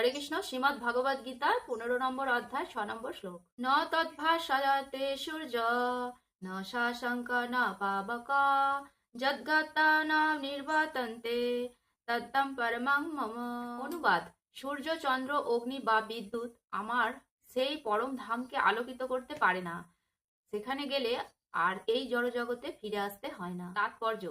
হরে কৃষ্ণ। শ্রীমদ্ ভগবদ গীতার 15 নম্বর অধ্যায় 6 নম্বর শ্লোক। ন তদ্ভাসয়তে সূর্য ন শাসঙ্ক ন পাবক যদ্গতা ন নির্বতন্তে তদ্দম পরমং মম। অনুবাদ: সূর্য, চন্দ্র, অগ্নি বা বিদ্যুৎ আমার সেই পরম ধামকে আলোকিত করতে পারে না। সেখানে গেলে আর এই জড়জগতে ফিরে আসতে হয় না। তাৎপর্য: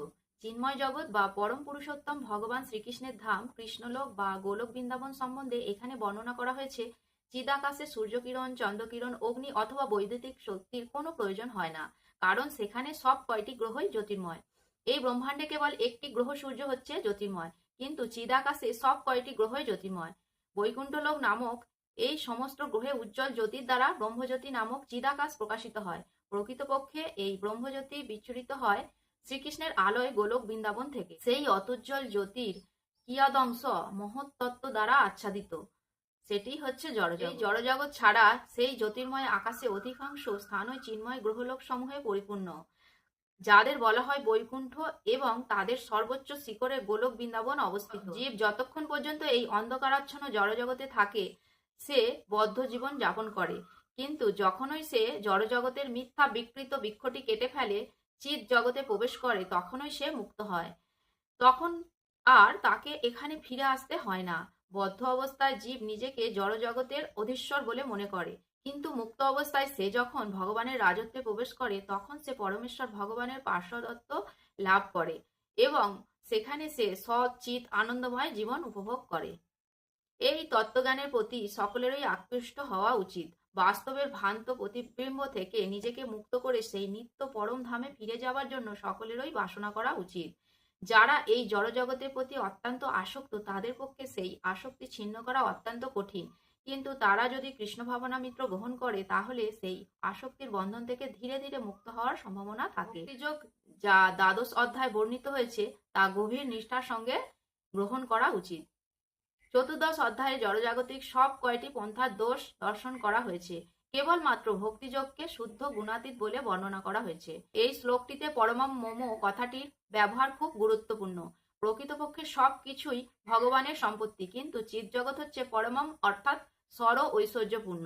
চিন্ময় জগৎ বা পরম পুরুষোত্তম ভগবান শ্রীকৃষ্ণের ধাম কৃষ্ণলোক বা গোলক বৃন্দাবন সম্বন্ধে এখানে বর্ণনা করা হয়েছে। চিদাকাশে সূর্যকিরণ, চন্দ্রকিরণ, অগ্নি অথবা বৈদ্যুতিক শক্তির কোনো প্রয়োজন হয় না, কারণ সেখানে সব কয়টি গ্রহই জ্যোতির্ময়। এই ব্রহ্মাণ্ডে কেবল একটি গ্রহ সূর্য হচ্ছে জ্যোতির্ময়, কিন্তু চিদাকাশে সব কয়টি গ্রহই জ্যোতির্ময়। বৈকুণ্ঠলোক নামক এই সমস্ত গ্রহে উজ্জ্বল জ্যোতির দ্বারা ব্রহ্মজ্যোতি নামক চিদাকাশ প্রকাশিত হয়। প্রকৃতপক্ষে এই ব্রহ্মজ্যোতি বিচ্ছুরিত হয় শ্রীকৃষ্ণের আলোয় গোলক বৃন্দাবন থেকে। সেই অতুজ্জ্বল জ্যোতির কিয়দংশ মহত্তত্ত্ব দ্বারা আচ্ছাদিত, সেটি হচ্ছে জড়জগৎ। জড়জগৎ ছাড়া সেই জ্যোতির্ময় আকাশে অধিকাংশ স্থানই চিন্ময় গ্রহলোক সমূহে পরিপূর্ণ, যাদের বলা হয় বৈকুণ্ঠ, এবং তাদের সর্বোচ্চ শিখরে গোলক বৃন্দাবন অবস্থিত। জীব যতক্ষণ পর্যন্ত এই অন্ধকারাচ্ছন্ন জড়জগতে থাকে সে বদ্ধ জীবন যাপন করে, কিন্তু যখনই সে জড়জগতের মিথ্যা বিকৃত বৃক্ষটি কেটে ফেলে, চিৎ জগতে প্রবেশ করে, তখনই সে মুক্ত হয়। তখন আর তাকে এখানে ফিরে আসতে হয় না। বদ্ধ অবস্থায় জীব নিজেকে জড়জগতের অধীশ্বর বলে মনে করে, কিন্তু মুক্ত অবস্থায় সে যখন ভগবানের রাজত্বে প্রবেশ করে তখন সে পরমেশ্বর ভগবানের পার্শ্বদত্ত লাভ করে এবং সেখানে সে সৎ চিৎ আনন্দময় জীবন উপভোগ করে। এই তত্ত্বজ্ঞানের প্রতি সকলেরই আকৃষ্ট হওয়া উচিত। বাস্তবের ভ্রান্ত প্রতিবিম্ব থেকে নিজেকে মুক্ত করে সেই নিত্য পরম ধামে ফিরে যাওয়ার জন্য সকলেরই বাসনা করা উচিত। যারা এই জড়জগতের প্রতি অত্যন্ত আসক্ত তাদের পক্ষে সেই আসক্তি ছিন্ন করা অত্যন্ত কঠিন, কিন্তু তারা যদি কৃষ্ণ ভাবনামৃত গ্রহণ করে তাহলে সেই আসক্তির বন্ধন থেকে ধীরে ধীরে মুক্ত হওয়ার সম্ভাবনা থাকে। ভক্তিযোগ যা দ্বাদশ অধ্যায় বর্ণিত হয়েছে তা গভীর নিষ্ঠার সঙ্গে গ্রহণ করা উচিত। চতুর্দশ অধ্যায়ে জড়জাগতিক সব কয়টি পন্থার দোষ দর্শন করা হয়েছে, কেবলমাত্র ভক্তিযোগকে শুদ্ধ গুণাতীত বলে বর্ণনা করা হয়েছে। এই শ্লোকটিতে পরমম মম কথাটির ব্যবহার খুব গুরুত্বপূর্ণ। প্রকৃতপক্ষে সব কিছুই ভগবানের সম্পত্তি, কিন্তু চিৎজগৎ হচ্ছে পরমম অর্থাৎ স্বর ঐশ্বর্যপূর্ণ।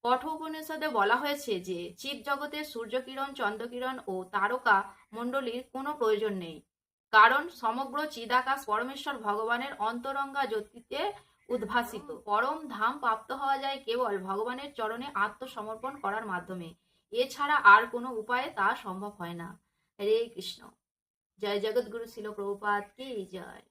কঠোপনিষদে বলা হয়েছে যে চিৎ জগতে সূর্যকিরণ, চন্দ্রকিরণ ও তারকা মণ্ডলীর কোনো প্রয়োজন নেই, কারণ সমগ্র চিদাকাশ পরমেশ্বর ভগবানের অন্তরঙ্গা জ্যোতিতে উদ্ভাসিত। পরম ধাম প্রাপ্ত হওয়া যায় কেবল ভগবানের চরণে আত্মসমর্পণ করার মাধ্যমে, এছাড়া আর কোনো উপায়ে তা সম্ভব হয় না। হরে কৃষ্ণ। জয় জগৎগুরু শিল প্রভুপাদ কি জয়।